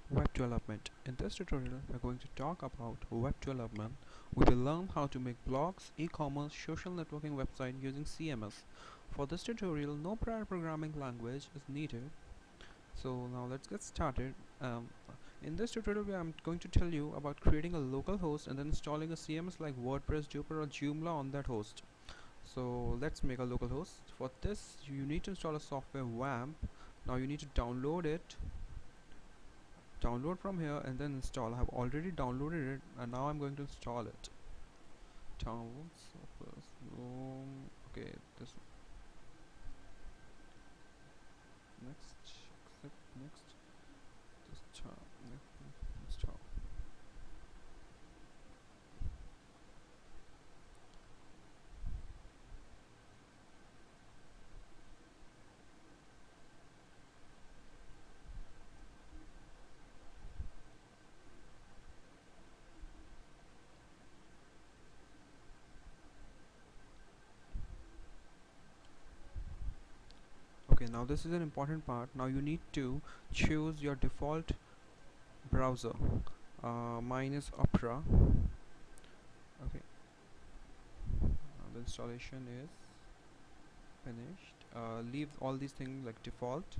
Web development. In this tutorial, we are going to talk about web development. We will learn how to make blogs, e-commerce, social networking website using CMS. For this tutorial, no prior programming language is needed. So now let's get started. In this tutorial, I'm going to tell you about creating a local host and then installing a CMS like WordPress, Jupyter or Joomla on that host. So let's make a local host. For this, you need to install a software WAMP. Now you need to download from here and then install. I have already downloaded it and now I'm going to install it. Downloads. Okay, this next, accept next, install. Okay, now this is an important part. Now you need to choose your default browser. Mine is Opera. Okay, now the installation is finished. Leave all these things like default.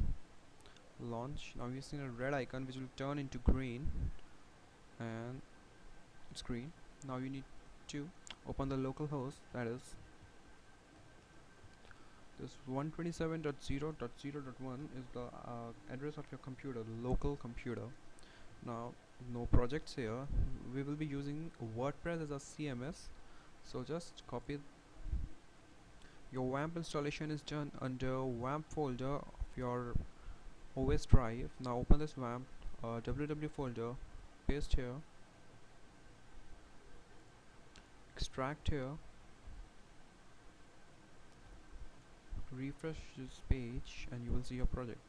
Launch. Now you see a red icon which will turn into green, and it's green. Now you need to open the local host, that is this 127.0.0.1 is the address of your computer, local computer. Now no projects here. We will be using WordPress as a CMS, so just copy. Your WAMP installation is done under WAMP folder of your OS drive. Now open this WAMP www folder, paste here, extract here, refresh this page and you will see your project.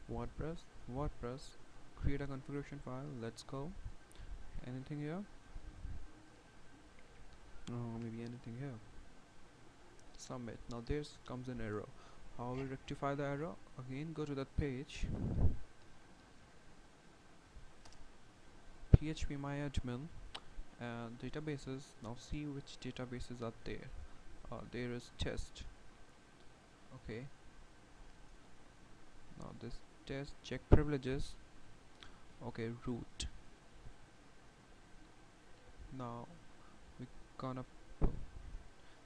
WordPress, create a configuration file. Let's go. Anything here? Maybe anything here. Submit. Now this comes an error. How will rectify the error? Again, go to that page, phpMyAdmin and databases. Now see which databases are there. There is test. Okay, now this test, check privileges. Okay, root. Now we gonna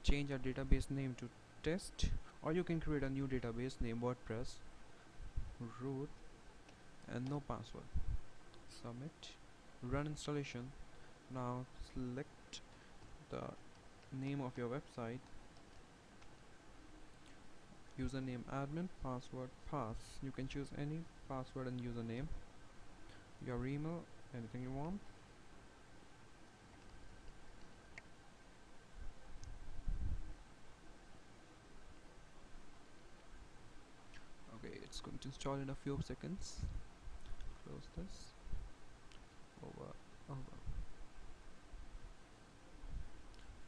change our database name to test, or you can create a new database name WordPress, root, and no password. Submit. Run installation. Now select the name of your website, username admin, password pass. You can choose any password and username, your email, anything you want. Okay, it's going to install in a few seconds. Close this. Over.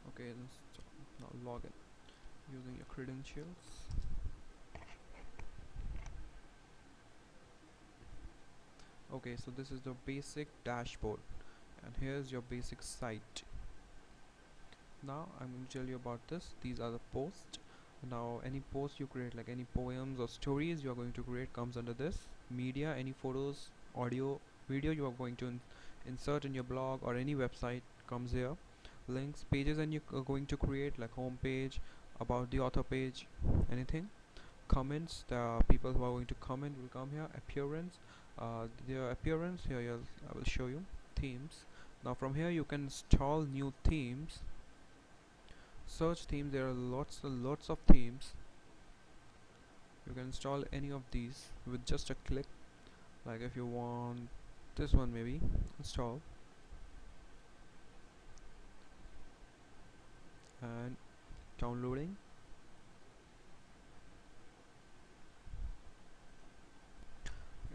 Okay, now log in using your credentials. Okay, so this is the basic dashboard and here's your basic site. Now I'm going to tell you about this. These are the posts. Now any post you create, like any poems or stories you are going to create, comes under this. Media, any photos, audio, video you are going to insert in your blog or any website, comes here. Links, pages, and you are going to create like home page, about the author page, anything. Comments, the people who are going to comment will come here. Appearance, their appearance here, I will show you. Themes. Now from here you can install new themes. Search themes, there are lots of themes. You can install any of these with just a click. Like if you want this one, maybe install, and downloading.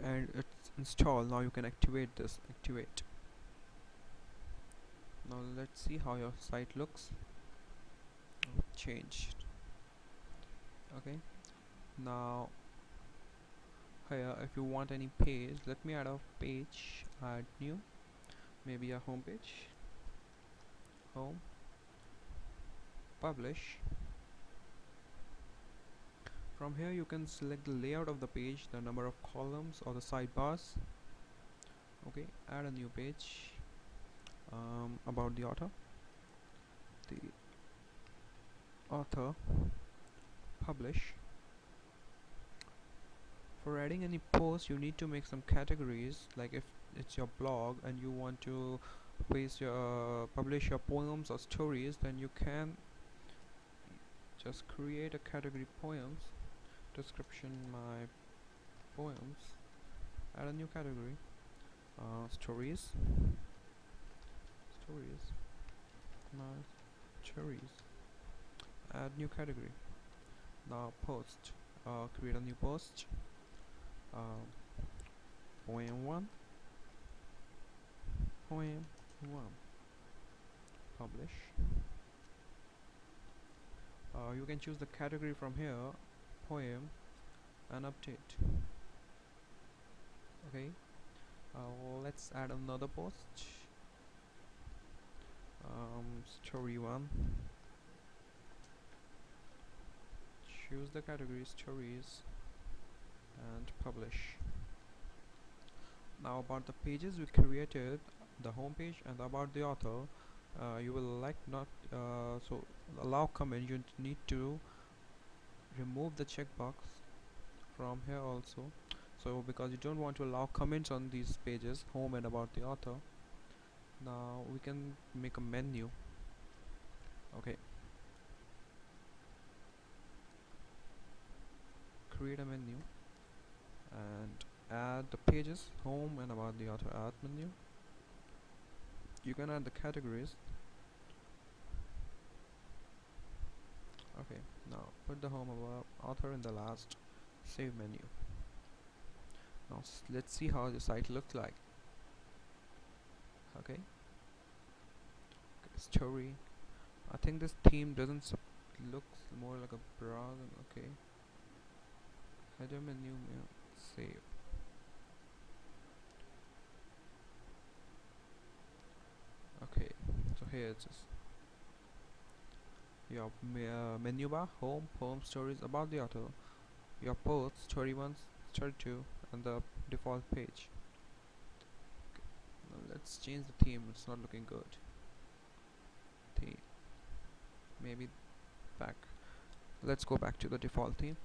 And it's installed. Now you can activate this. Now let's see how your site looks. Changed. Okay, now here if you want any page, let me add a page, add new, maybe a home page, home, publish. From here you can select the layout of the page, the number of columns or the sidebars. Okay, add a new page, about the author, publish. For adding any post, you need to make some categories, like if it's your blog and you want to publish your poems or stories, then you can just create a category poems, description my poems, add a new category, stories, my stories, add new category. Now post, create a new post, um, poem 1, publish. You can choose the category from here, poem, and update. Okay, let's add another post, story 1, choose the category stories and publish. Now about the pages we created, the home page and about the author, you will like not so allow comment, you need to remove the checkbox from here also, so because you don't want to allow comments on these pages, home and about the author. Now we can make a menu. Okay, create a menu and add the pages, home and about the author, add menu. You can add the categories. Okay, now put the home about author in the last, save menu. Now let's see how the site looks like. Okay, story, I think this theme doesn't looks more like a browser. Okay, header menu, save. Okay, so here it is. Your menu bar, home, poem, stories, about the author, your posts, story 1, story 2, and the default page. Okay. Now let's change the theme, it's not looking good. Theme, maybe back. Let's go back to the default theme.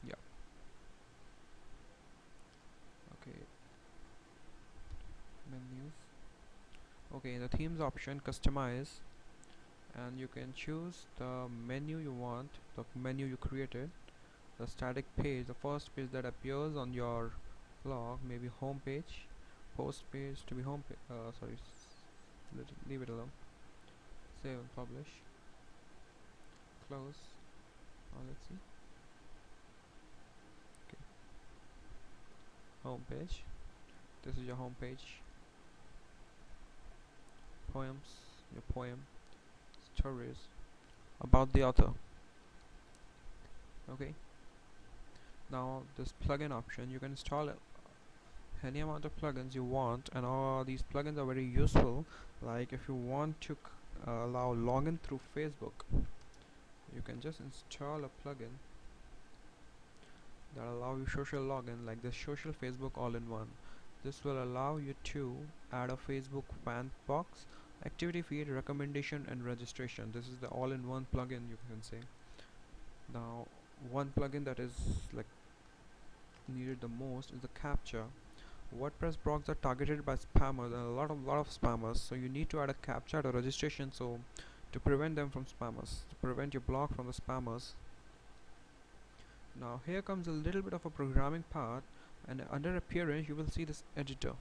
Yeah. Okay. Menus. Okay, in the themes option, customize, and you can choose the menu you want, the menu you created, the static page, the first page that appears on your blog, maybe home page, post page to be home page, sorry, leave it alone, save and publish, close. Now let's see. Okay, home page, this is your home page, poems, your poem, stories, about the author. Okay, now this plugin option, you can install any amount of plugins you want, and all these plugins are very useful. Like if you want to allow login through Facebook, you can just install a plugin that allow you social login, like the social Facebook all-in-one. This will allow you to add a Facebook fan box, activity feed, recommendation, and registration. This is the all-in-one plugin, you can say. Now one plugin that is like needed the most is the captcha. WordPress blogs are targeted by spammers, and a lot of spammers, so you need to add a captcha to registration, so to prevent them from spammers, to prevent your blog from the spammers. Now here comes a little bit of a programming part, and under appearance you will see this editor.